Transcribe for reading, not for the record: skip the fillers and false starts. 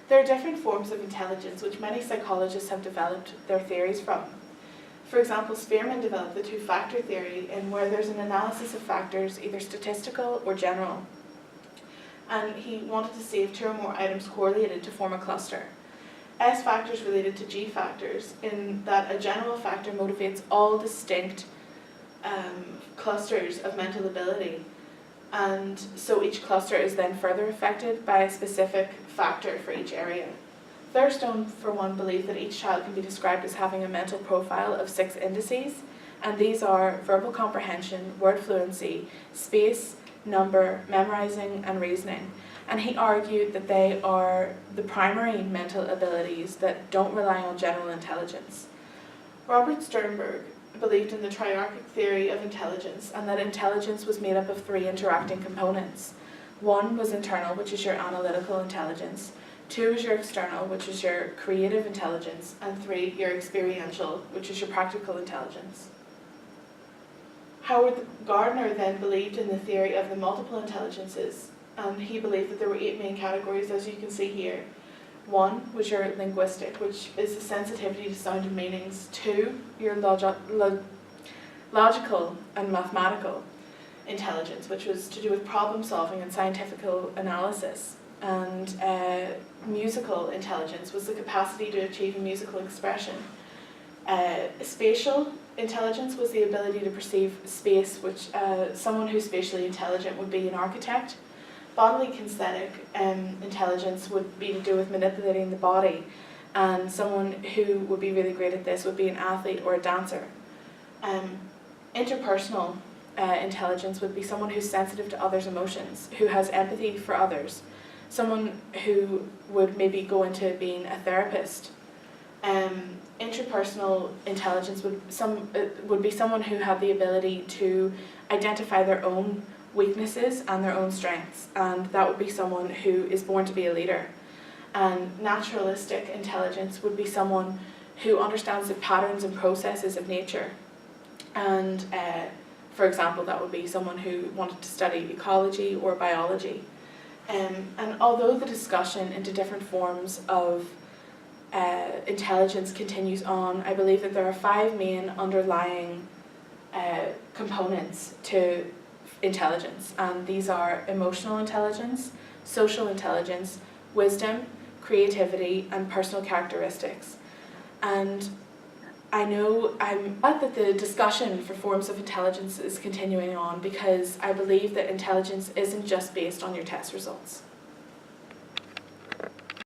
There are different forms of intelligence which many psychologists have developed their theories from. For example, Spearman developed the two-factor theory, in where there's an analysis of factors, either statistical or general. And he wanted to see if two or more items correlated to form a cluster. S factors related to G factors, in that a general factor motivates all distinct clusters of mental ability, and so each cluster is then further affected by a specific factor for each area. Thurstone, for one, believed that each child can be described as having a mental profile of 6 indices, and these are verbal comprehension, word fluency, space, number, memorizing, and reasoning. And he argued that they are the primary mental abilities that don't rely on general intelligence. Robert Sternberg believed in the triarchic theory of intelligence, and that intelligence was made up of 3 interacting components. 1 was internal, which is your analytical intelligence. 2 is your external, which is your creative intelligence. And 3, your experiential, which is your practical intelligence. Howard Gardner then believed in the theory of the multiple intelligences, and he believed that there were 8 main categories, as you can see here. 1 was your linguistic, which is the sensitivity to sound and meanings. 2, your logical and mathematical intelligence, which was to do with problem solving and scientific analysis. And musical intelligence was the capacity to achieve a musical expression. Spatial intelligence was the ability to perceive space, which someone who's spatially intelligent would be an architect. Bodily kinesthetic intelligence would be to do with manipulating the body, and someone who would be really great at this would be an athlete or a dancer. Interpersonal intelligence would be someone who's sensitive to others' emotions, who has empathy for others, someone who would maybe go into being a therapist. Interpersonal intelligence would be someone who had the ability to identify their own weaknesses and their own strengths, and that would be someone who is born to be a leader. And naturalistic intelligence would be someone who understands the patterns and processes of nature. And for example, that would be someone who wanted to study ecology or biology. And although the discussion into different forms of intelligence continues on, I believe that there are 5 main underlying components to intelligence, and these are emotional intelligence, social intelligence, wisdom, creativity, and personal characteristics. And I know I'm glad that the discussion for forms of intelligence is continuing on, because I believe that intelligence isn't just based on your test results.